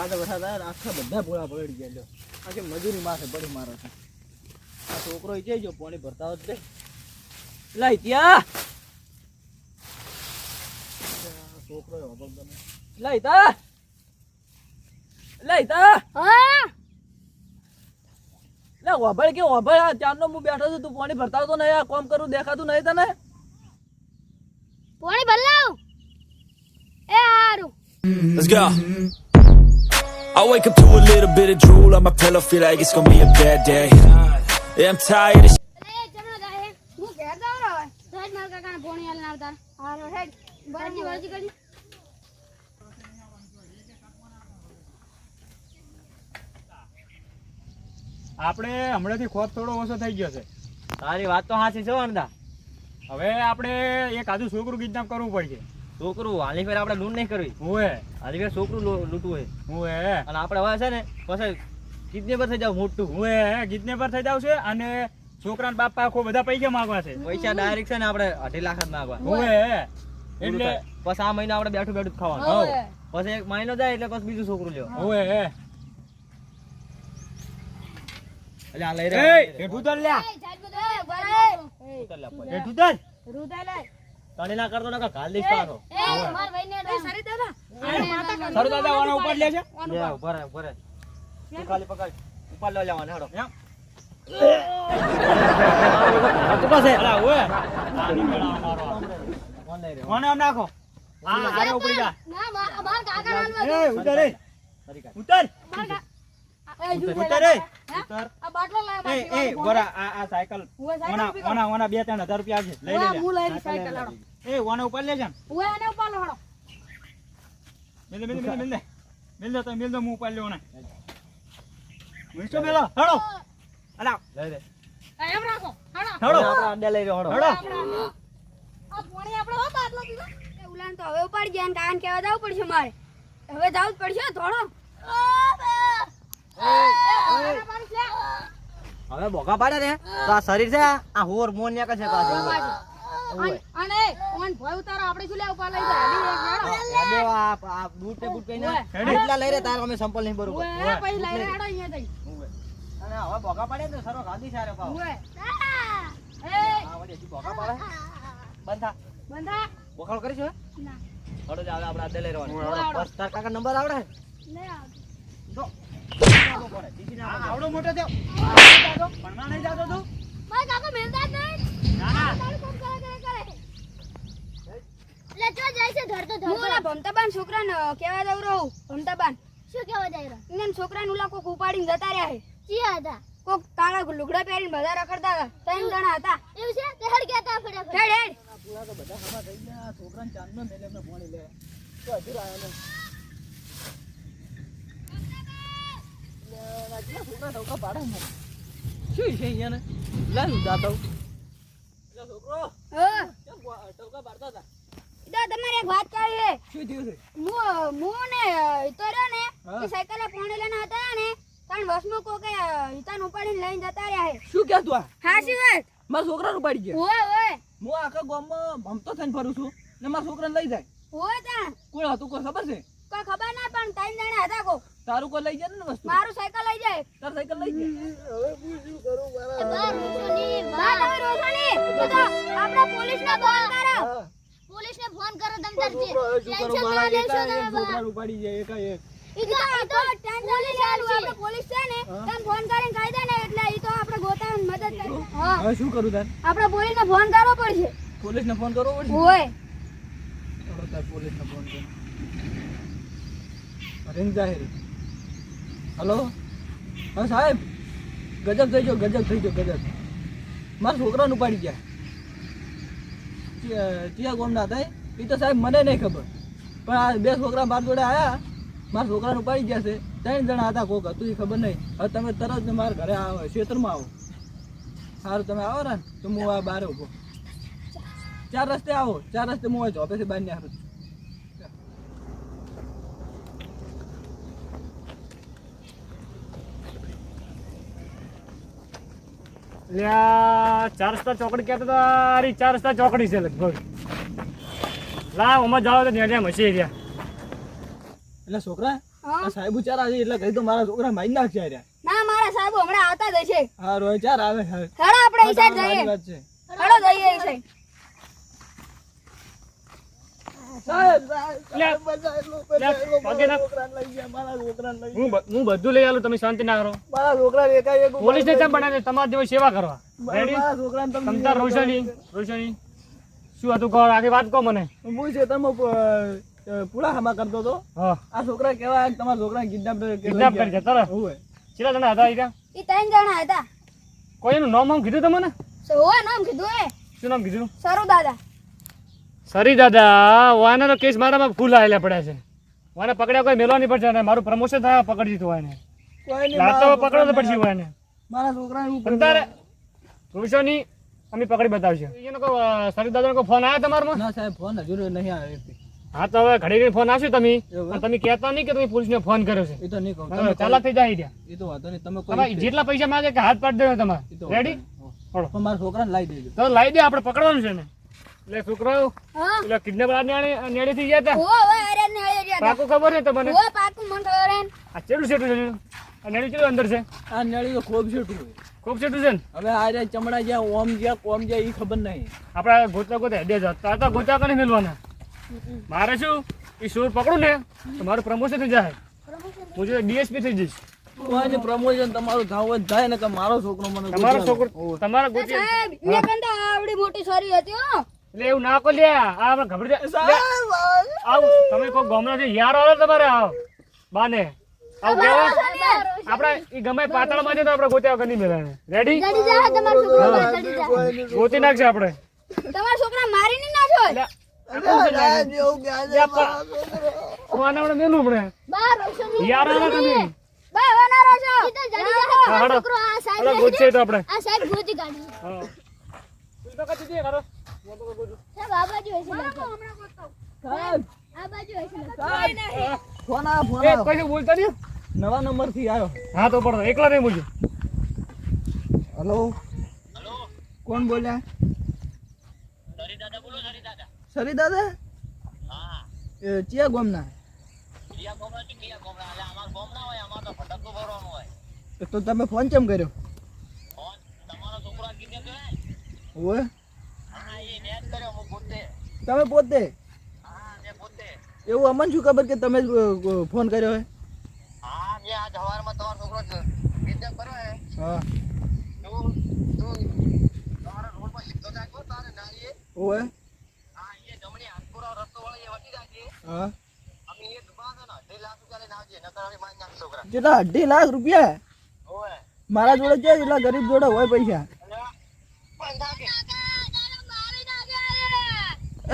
વાદા વરસાદ આખા બધા ભોળા પડી ગયા લ્યો આજે મજૂરી માથે પડી મારો છે આ છોકરો ઈ જો પાણી ભરતા હોત દે લાઈ ત્યાં છોકરો હોબલ બને લાઈ તા હા લે હોબળ કે હોબળ આ ચારનો હું બેઠો છું તું પાણી ભરતા તો નહીં આ કામ કરું દેખાતું નહીં તને પાણી ભર લાવ એ હારું Let's go. I wake up to a little bit of drool on my pillow, feel like it's gonna be a bad day. Yeah, I'm tired of એ ચમનો જાય હું ઘેર જાવ રો સાઈડ માર કાકાને પાણી આલ નાવતા હાલો હેડ બરજી વરજી કરી આપણે હમણાંથી ખોટ થોડો ઓછો થઈ ગયો છે. તારી વાત તો સાચી છે વંદા હવે આપણે એક આજુ છોકરું કિડનેપ કરવું પડશે. છોકરું હાલી ફેર આપણે લૂંટ નહીં કરવી ઓએ હાલી ફેર છોકરું લૂંટવું હોય ઓએ અને આપણે હવે છે ને પછી કિડનેપર થઈ જાવ મોટું ઓએ કિડનેપર થઈ જાવ છે અને છોકરાના બાપ આખો બધા પૈસા માંગવા છે. પૈસા ડાયરેક્ટ છે ને આપણે 2.5 લાખ જ માંગવા ઓએ એટલે પછી આ મહિના આપણે બેઠું બેઠું જ ખાવાનું ઓએ પછી એક મહિનો જાય એટલે પછી બીજું છોકરું લ્યો ઓએ એટલે આ લઈ એ રહ્યો હેઠું તો લ્યા સાઈડ બરાબર હેઠું તો રૂદા લે તણી ના કરતો ને કાલ દીસ પાછો એ માર ભાઈને એ સરી દાદા સર દાદા વાળા ઉપર લે છે લે ઉભા રહે તું ખાલી પકડ ઉપર લઈ લેવાને હેડો એમ તું પાસે અલા ઓએ આની મેળા મારો કોણ લઈ રહ્યો કોને આમ નાખો આ આરે ઉપડી જા ના માર કાકા નાલવા એ ઉતર એ તારી કાઢ. ઉતર માર કા એ ઉતર એ ઉતર આ બાટલો લાવ એ ગોરા આ સાયકલ ઓના 2-3 હજાર રૂપિયા છે લઈ લે હું લઈ લી સાયકલ લાડો એ ઓના ઉપર લે છે ઓય આને ઉપર લાડો મિલ દે તો હું ઉપર લેવો ને મિસ્ટર મેલો હડો અલા લઈ લે એમ રાખો હાડો હડો આપણે અંડે લઈ રહ્યો હડો હડો આ પાણી આપણો હો બાટલો પીવા એ ઉલાન તો હવે ઉપાડી ગયા ને કાન કેવા જાવ પડશે મારે હવે જાવ જ પડશે થોડો હવે બોકા પાડે ને તો આ શરીર છે આ હોર્મોન ને કે છે પાછું અને ઓન ભય ઉતારો આપણે શું લેવા લઈ જાય દેવ આ બૂટ ને બૂટ કઈને એટલા લઈ રે તાર અમે સંપલ નહીં બરોબર ઓય પછી લઈ રે હાડો અહીંયા જઈ અને હવે બોકા પાડે તો સરો ગાંધી સારે પાવ ઓય એ આ વડે જી બોકા પાડે બંધા બંધા બોકાળ કરીશું ના હડો જ આવે આપણે આ દે લઈ રહેવાનું બસ તાર કાકા નંબર આવડે લે આવ જો આવડો મોટો થયો ભણવા નહીં જાતો તું મારા કાકા મેલતા જ નહીં ના ના તારું કામ કરે લે જો જાય છે ધરતો હું ઓલા ભમતાબાન છોકરાને કેવા દઉં રહું ભમતાબાન શું કેવા જાય રહ્યો એને છોકરાને ઓલા કોક ઉપાડીને જતા રહ્યા છે ચિયા હતા કોક કાળા લુગડા પહેરીને બધા રખડતા હતા 3 જણા હતા એવું છે તે હડ ગયા હતા ફટાફટ હેડ પૂરા તો બધા ખબર થઈ ગયા છોકરાને ચાંદનો મેલે એમને પાણી લે તો હજુ આયો ને છોકરા ટોકા પાડે ને શું છે અહીંયા ને લાવ જાતો છોકરો હા કેમ ટોકા પાડતા હતા તો તમારે એક વાત કરી છે શું થયું છે હું ને ઈતો રહ્યો ને એ સાયકલે પાણી લઈને હતા ને કારણ વસમાં કોકે ઈતાન ઉપાડીને લઈને જતા રહ્યા છે શું કે તું આ હાસી વાત મારા છોકરાને ઉપાડી ગયા ઓય ઓય હું આખા ગામમાં ભમતો થઈને ફરું છું ને મારા છોકરાને લઈ જાય ઓય તા કોણ હતું કોઈ ખબર છે કોઈ ખબર ના પણ 3 જણા હતા કો તારું કોઈ લઈ જાય ને વસ્તુ મારું સાયકલ લઈ જાય તાર સાયકલ લઈ જાય હવે હું શું કરું બા રોશની તો આપણે પોલીસને ફોન કરો પોલીસને ફોન કરો તમ તરજી શું કરું મારા એકા છોકરાને ઉપાડી જાય એકા એક ઈ તો પોલીસ આલુ આપણે પોલીસ છે ને તમ ફોન કરીને કહી દે ને એટલે ઈ તો આપણે ગોતાને મદદ કરે હા હવે શું કરું તાર આપણે પોલીસને ફોન કરવો પડશે પોલીસને ફોન કરવો પડશે ઓય થોડો તાર પોલીસને ફોન કર રિંગ જાહેર હલો હા સાહેબ ગજબ થઈ ગયો ગજબ મારા છોકરાને ઉપાડી ગયા ચિયા ગોમના હતા એ તો સાહેબ મને નહીં ખબર પણ આ 2 છોકરા મારા જોડે આવ્યા મારા છોકરાને ઉપાડી ગયા છે 3 જણા હતા કોક હતું એ ખબર નહીં હવે તમે તરત ને મારા ઘરે આવો ક્ષેત્રમાં આવો સારું તમે આવો ને તો હું આ બહાર ઉભો 4 રસ્તે આવો 4 રસ્તે હું જોબેથી બહાર ને હારું લ્યા 4 રસ્તા ચોકડી કહેતો તો અરે 4 રસ્તા ચોકડી છે લગભગ લાવ ઓમાં જાવ તો ન્યા મસી રહ્યા એટલે છોકરા હા. આ સાહેબ ઉચારા છે એટલે કઈ તો મારા છોકરા મારી નાખશે યાર. ના મારા સાહેબ હમણાં આવતા જ હશે. હા રોય ચાર આવે સાહેબ. હેડો આપણે ઈ સાઈડ સારી જઈએ. વાત છે. હેડો જઈએ ઈ સાઈડ. સાહેબ લે, પગે નાખ. છોકરાને લઈ ગયા, મારા છોકરાને લઈ હું બધું લઈ આલું, તમે શાંતિ ના કરો. ગયા. મારા છોકરાને એકાએક પોલીસ ને ચમ બનાવે તમારી જેવી સેવા કરવા. રેડી? મારા છોકરાને તમે તમતાર રોશની શું હતું કહો, આખી વાત કહો મને. હું ખેતરમાં પૂળા હામા કરતો હતો. હા, આ છોકરા કેવા તમારા છોકરાને કિડનેપ કિડનેપ કરી છે તરત. હોય. કેટલા જણા હતા ઈ ત્યાં? ઈ ત્રણ જણા હતા. કોઈનું નામ આમ કીધું તમને? હોવા નામ કીધું એ શું નામ કીધું? સરુ દાદા. સરી દાદા, વાને તો કેસ મારામાં ફૂલ આવેલા પડ્યા છે. વાને પકડ્યા કોઈ મેળવા નહીં પડશે અને મારું પ્રમોશન થાય પકડી દીધું વાને. કોઈ નહીં, રાતો મારા પકડો તો છોકરાને- પડશે વાને. મારા છોકરાને હું અંતારે રોશની અમે પકડી બતાવશે. એનો કો સરી દાદાનો કોઈ ફોન આવ્યો તમારામાં? ના સાહેબ ફોન હજુ નહીં આવ્યો. હા તો હવે ઘડી ઘડી ફોન આવશે તમે અને તમે કહેતા નહીં કે તમે પોલીસને ફોન કર્યો છે. એ તો નહીં કહું. હવે ચાલાક થઈ જાય ત્યાં. એ તો વાંધો નહીં. તમે તમારે કોઈ જેટલા પૈસા માંગે કે હાથ પાડી દેજો તમારે. એ તો રેડી? પણ મારા છોકરાને લાવી દેજો. તો લાવી દે, આપણે પકડવાનું છે ને. એટલે છોકરાઓ હા એટલે કિડનેપ નેડી થઈ ગયા હતા. હોવા હવે અરે ને અરે રહ્યા હતા. પાકું ખબર છે તમને? હોવા પાકું મને ખબર હે. આ ચેટલું સેટું છે? આ નેડી ચેટલું અંદર છે? આ નળી તો ખૂબ છેટું હોય. ખૂબ સેટું છે ને? હવે આ રહ્યા ચમડા જ્યાં ઓમ જ્યાં કોમ જ્યાં એ ખબર નહીં. આપણે ગોતા ગોતા હેડે જતા તો ગોતા કરીને મેળવાના. મારે શું એ સુર પકડું ને તો મારું પ્રમોશન થઈ જાય. હું જો ડીએસપી થઈ જઈશ. કોઈને પ્રમોશન તમારું થવું જ થાય ને કે મારો છોકરો મને તમારો ગોતવાનો. છોકરો હોય. તમારા ગોતી સાહેબ ઈ કંદા આવડી મોટી સોરી હતી હો. એટલે એવું ના કો લે. આ આપણે ગભરી જાય. સાહેબ, આવ તમે કોઈ ગામડા થી યાર આવે તમારે આવ બાને આવ કેવા આપણે ઈ ગમે પાતળમાં છે તો આપણે ગોત્યા વગર નહીં મેળાને. રેડી? જડી જા તમારો છોકરો જડી જા. કોઈ નહીં. ગોતી નાખશે આપણે. તમારા છોકરા મારી નહીં નાખો. એટલે સાહેબ, એવું ક્યાં છે મારો છોકરો? કોને આપણે મેલું પડે બા રોશની યાર આવે તમે. બા વના રોશો. ઈ તો જડી જા હા, તમારો હડો. છોકરો આ હડો, સાઈડ ગોતશે તો આપણે. આ સાઈડ ગોતી કાઢી. હા તું તો કદી દે કરો. સાહેબ આ બાજુ હશે લગભગ. સાહેબ, આ બાજુ હશે લગભગ. સાહેબ, ફોન આવો, ફોન એ આવો. કશું બોલતા નહીં. નવા નંબર થી આવ્યો. હા તો પડો એકલા નહીં બોલજો. હેલો, કોણ બોલ્યા? સરી દાદા? એ ચિયા ગામના? તો તમે ફોન કેમ કર્યો? ઓય, તમે પોતે? એવું અમને શું ખબર કે તમે જ, ફોન કર્યો હે? હા. ઓય. હા. કેટલા 2.5 લાખ રૂપિયા? મારા જોડે છે એટલા ગરીબ જોડે હોય પૈસા.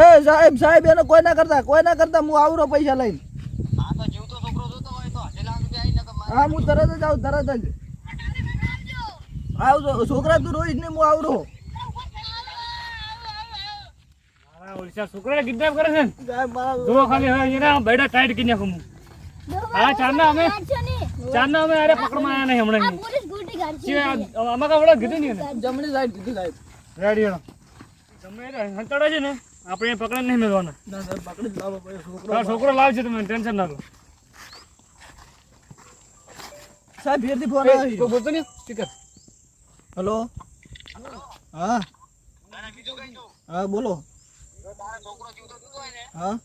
એ સાહેબ, સાહેબ એને કોઈ ના કરતા, કોઈ ના કરતા. હું આવરો પૈસા લઈને. હા હું તરત જ આવું, તરત જ આવજો. છોકરા તું રોઈશ નહીં, હું આવરો. મારા ઓળશા છોકરાને કિડનેપ કરે છે ને. સાહેબ મારા જુઓ ખાલી હવે એને બેડા ટાઈટ કરી નાખું હું. હા ચારના અમે અરે પકડમાં આયા નહીં હમણાં. પોલીસ ગોટી કાઢી. છીએ આમાં કાં વળા કીધું નહીં એને. જમણી સાઈડ કીધું સાહેબ. રેડી હેડો. તમે હંતાડા છે ને આપણે પકડે નહીં મેળવાના. ના સાહેબ પકડી જ લાવો પછી છોકરો. હા છોકરો લાવશે તમે ટેન્શન ના લો. સાહેબ ફેરથી ફોન કોઈ આવ્યો. બોલતો નહીં સ્પીકર. હેલો. હા હા બોલો. હા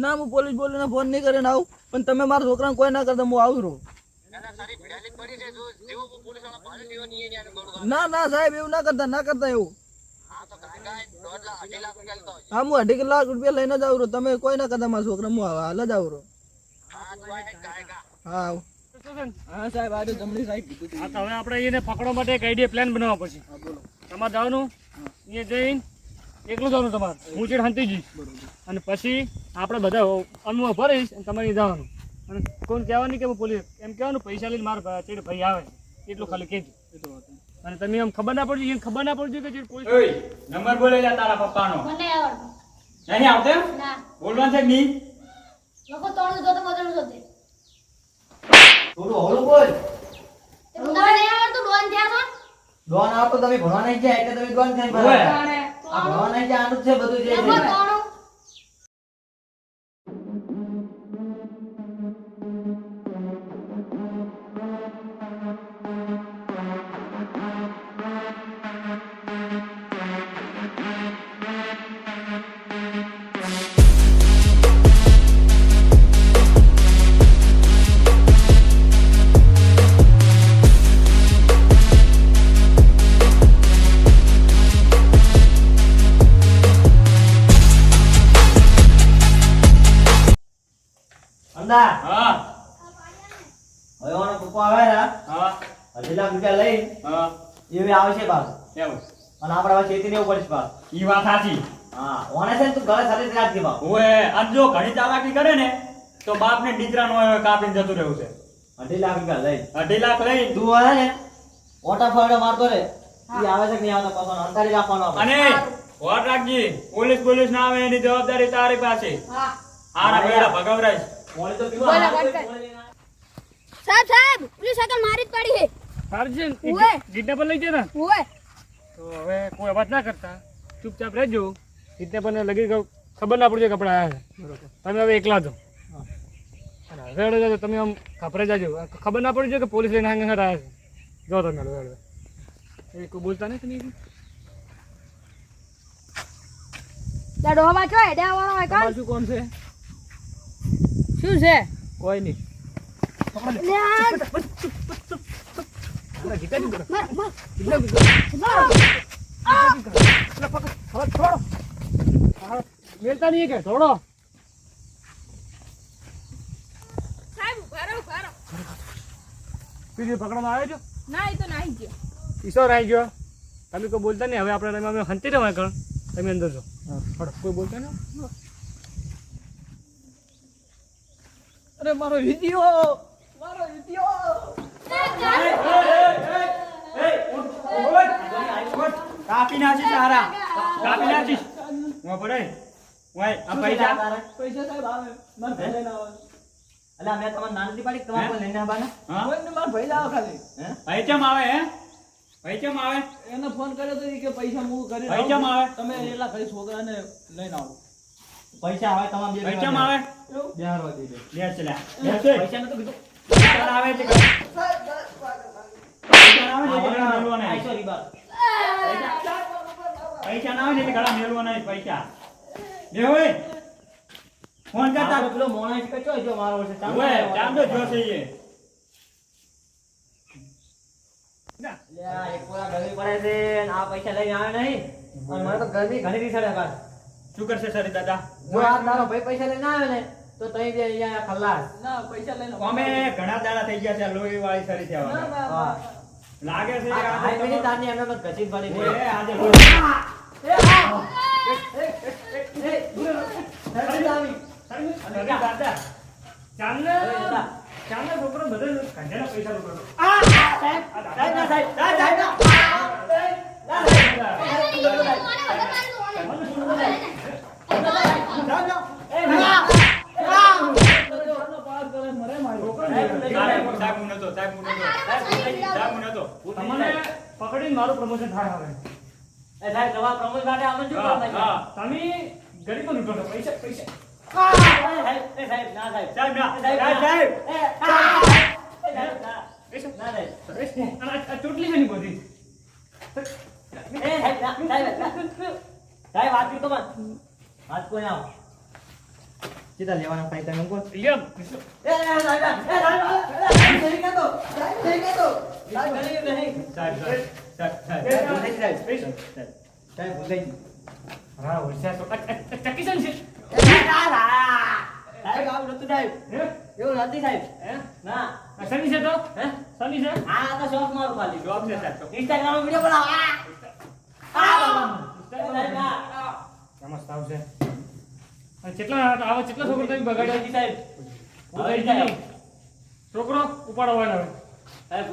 ના હું પોલીસ બોલીને ફોન નહીં કરીને આવું, પણ તમે મારા છોકરાને કોઈ ના કરતા હું આવું રહું. ના ના સાહેબ એવું ના કરતા, ના કરતા એવું. હા હું 2.5 લાખ રૂપિયા લઈને જ આવું રહું. તમે કોઈ ના કરતા મારા છોકરા, હું હાલ જ આવું રહું. હા આવું. હા સાહેબ આજે જમણી સાઈડ કીધું. હા તો હવે આપણે એને પકડવા માટે એક આઈડિયા પ્લાન બનાવવા પછી. હા બોલો. તમારે જવાનું એ જઈને એકલું જવાનું તમારે. હું ચેડ શાંતિ જઈશ અને પછી આપણે બધા અનુભવ ભરીશ અને તમારે જવાનું અને કોણ કહેવાનું કે હું પોલીસ એમ કહેવાનું પૈસા લઈને મારા ચેડ ભાઈ આવે એટલું ખાલી કહેજો. અને તમે એમ ખબર ના પડજો, એને ખબર ના પડજો કે ચેડ પોલીસ. નંબર બોલે જા તારા પપ્પાનો. મને આવડતું. નહીં આવતો એમ? ના બોલવાનું છે કે નહીં? લોકો તોડું જોતો મોતરું જોતે. થોડું હળું બોલ. તે તમને નહીં આવડતું ડોન થયા છો? ડોન આવો તો તમે ભણવા નહીં ગયા એટલે તમે ડોન થઈને ભણવા. ઓવે. આ ભણવા નહીં ગયા આનું જ છે બધું જે લોકો છે. તોડું. રૂપિયા લઈ હા એવી આવશે પાછું. એવું અને આપણે હવે ખેતી લેવું પડશે પાછું. ઈ વાત સાચી. હા ઓને છે ને તું ઘરે સાથે જ રાખજે બાપ. ઓએ અને જો ઘણી ચાલાકી કરે ને તો બાપને દીકરાનો કાપીને જતું રહેવું છે. 2.5 લાખ રૂપિયા લઈ 2.5 લાખ લઈ તું હવે ને ઓટા ફાડો મારતો રે ઈ આવે છે કે નહીં આવતો પાછો અંતાડી રાખવાનો આપણે. અને વોટ રાખજી, પોલીસ ના આવે એની જવાબદારી તારી પાસે. હા આના પેલા ભગાવરાય. મોળી તો પીવો, બોલો, હાથ વાત મોળી ના. સાહેબ પેલી સાયકલ મારી જ પડી છે સારું છે ઓવે. ગીતને પર લઈ જતા ઓય તો હવે કોઈ અવાજ ના કરતા ચૂપચાપ રહેજો. ગીતને પર લગી ખબર ના પડશે કે આપણે આવ્યા છે. બરોબર તમે હવે એકલા છો અને હવે હેડો જાજો, તમે આમ ખપરાઈ જાજો. ખબર ના પડી જાય કે પોલીસ લઈને હાંગે આવ્યા છે. જો તમે હેડો હેડો એ કોઈ બોલતા નહીં તમે લાડો હવા છો હેડ્યા વાળો હોય તમારે કાન શું કોણ છે? શું છે કોઈ નહીં. લે આ ગીતા શું કરે? માર માર મેલતા નહીં કે થોડો સાહેબ ઉભારો બીજું પકડવામાં આવ્યો છો ના એ તો નાઈ ગયો ઈશ્વર આવી ગયો. તમે કોઈ બોલતા નહીં. હવે આપણે અમે હંતી રહેવાય કણ તમે અંદર છો. થોડો કોઈ બોલતા નહીં. અરે મારો વિડિયો કાપી નાખીશ તારા. કાપી નાખીશ. હું પડે. ઓય આ પૈસા પૈસા સાહેબ આવે મારા ભાઈ લઈને આવે. અલા મેં તમને નાનથી પાડી તમારે કોઈ લઈને આવવાના? હા કોઈને મારા ભાઈ લાવે ખાલી. હે? પૈસા આવે હે પૈસા આવે એને ફોન કર્યો તો ઈ કે પૈસા હું કરી પૈસા માં આવે તમે એટલા ખાલી છોકરાને લઈને આવો. પૈસા આવે તમામ બે પૈસા માં આવે બિહારવા દઈ દે. લે ચલા લે છે પૈસા નતો કીધું. પૈસા આવે છે પૈસા આવે છે ઘણા મેલવા નહીં. આઈસો રીબા. પૈસા ના આવે ને એટલે ઘણા મેલવા નહીં પૈસા લે હોય ફોન કરતા તારો પેલો મોણા છે કે ચોય જો મારો છે ચાંદો ઓય આવ્યો. ચાંદો જો છે એ લે આ એક પૂરા ગરમી પડે છે ને આ પૈસા લઈને આવે નહીં અને મને તો ગરમી ઘણી રી સડે કાઢ. શું કરશે સરી દાદા જો આ તારો ભાઈ પૈસા લઈને આવે ને તો તઈ બે અહીંયા ખલ્લાસ. ના પૈસા લઈને આવો. અમે ઘણા દાડા થઈ ગયા છે આ લોહી વાળી સરી છે ના, હવે. ના, હા. લાગે છે કે આ આજે હાઈ મિનિટ તો- આની એમને બસ ઘસી જ પડી ગઈ. ઓય, આજે લોહી- એ દૂર રહો. સરી આવી. સરી દાદા ચાંદને દાદા. ચાંદને છોકરો બધે કાઢેલા પૈસા લોકો સાહેબ ના સાહેબ સાહેબ ના. સાહેબ હું નતો સાહેબ હું નતો સાહેબ હું નતો તમને પકડીને મારું પ્રમોશન થાય હવે. એ સાહેબ તમારા પ્રમોદ માટે અમે શું હા, કરવા હા. તમે ગરીબો લૂંટો છો. પૈસા પૈસા એ સાહેબ ના સાહેબ સાહેબ ના સાહેબ, સાહેબ સાહેબ પૈસા ના સાહેબ આ ચોટલી છે ની બધી સાહેબ વાત તો મત વાત કોઈ આવો સીધા લેવાના થાય તમે કોણ લ્યો સાહેબ સાહેબ હા હોશિયાર છો. ચક્કી છે ને છે? હે? એવું નથી સાહેબ હે? ના આ શનિ છે તો હે શનિ છે આ તો શોખ મારું ખાલી જોબ છે સાહેબ તો. ઇન્સ્ટાગ્રામ વિડિયો બનાવો મસ્ત આવશે. અને કેટલા આવા કેટલા છોકરો તમે બગાડ્યા? સાહેબ છોકરો ઉપાડવાનો હવે. સાહેબ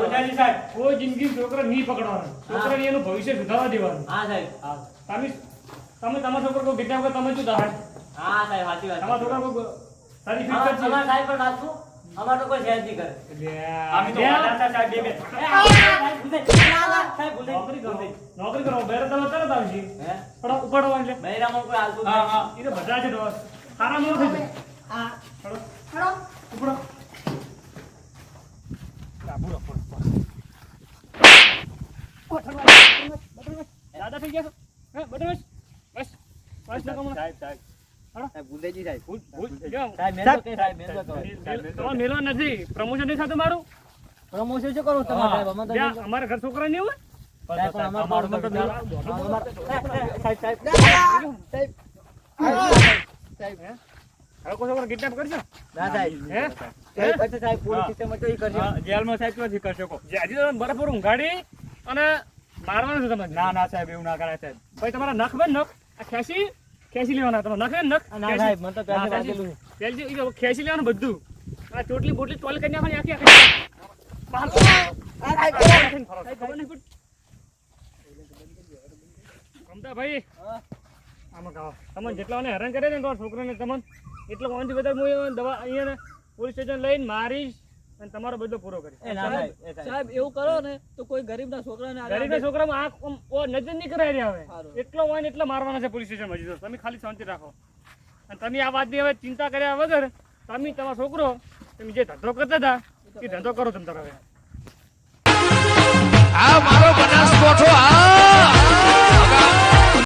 ભુજાજી સાહેબ કોઈ જિંદગી છોકરો નહીં પકડવાનો. છોકરાને એનું ભવિષ્ય સુધારવા દેવાનું. હા સાહેબ તમે તમારા છોકરો કોઈ ગીતા વગર તમે શું થાય? હા સાહેબ સાચી વાત તમારા છોકરા કોઈ સારી ફીટ અમારા કરશે. સાહેબ પણ રાખશું અમાર તો કોઈ શેર નહીં કરે અમે તો વાડા હતા સાહેબ બે બે નોકરી કરો બેરે તમે તરત આવશે. હે પણ ઉપાડવા એટલે બૈરામાં કોઈ હાલતું હા હા એ તો બધા છે તો સારા મોર થઈ જાય. હેડો. ઉપડો. લાબુ રાખો. દાદા થઈ ગયા છો? હે બટરમસ? બસ બસ ના કમણા. સાહેબ સાહેબ સાહેબ ભૂલદેજી સાહેબ ભૂલ જો. સાહેબ મેં તો કે સાહેબ મેં તો કહો તમારે મેલવા નથી. પ્રમોશન નહીં થતું મારું. પ્રમોશન શું કરું તમારે સાહેબ અમે તો જ્યાં અમારા ઘર છોકરા નહીં હોય. સાહેબ પણ અમારું તો સાહેબ સાહેબ સાહેબ હે? હવે કોઈ છોકરો કિડનેપ કરશો ના સાહેબ હે એ કરશે સાહેબ પોલીસ સ્ટેશનમાં તો ઈ કરશે હા, જેલમાં સાહેબ ક્યાંથી કરશો કો? જે આજે તમે બરાબર ઊંઘાડી અને મારવાનું છે તમે ના ના સાહેબ એવું ના કરાય સાહેબ. ભાઈ તમારા નખ બે નખ આ ખેંચી લેવાના તમારા નખ હે ને નખ ના સાહેબ મને તો પહેલી ના, વાર કીધું. પહેલથી ઈ ખેંચી લેવાનું બધું આ ચોટલી બોટલી ટોલ કરી નાખવાની આખી બહાર ખબર નહીં કુછ. ગમતા ભાઈ આમાં કહો તમને જેટલાને હેરાન કરે ને તમારા છોકરાને તમને એટલો વાંધી વધારે હું દવા અહીંયા પોલીસ સ્ટેશન લઈને મારીશ અને તમારો બધો પૂરો કરીશ એ ના સાહેબ એ સાહેબ સાહેબ એવું કરો ને તો કોઈ ગરીબના છોકરાને આગળ ગરીબના છોકરામાં આંખ નજર નહીં કરાય રહ્યા હવે સારું. એટલો હોય ને એટલા મારવાના છે પોલીસ સ્ટેશનમાં હજી તો તમે ખાલી શાંતિ રાખો અને તમે આ વાતની હવે ચિંતા કર્યા વગર તમે તમારો છોકરો તમે જે ધંધો કરતા હતા એ ધંધો કરો તમે તારા હવે આ મારો બનાસકોઠો આ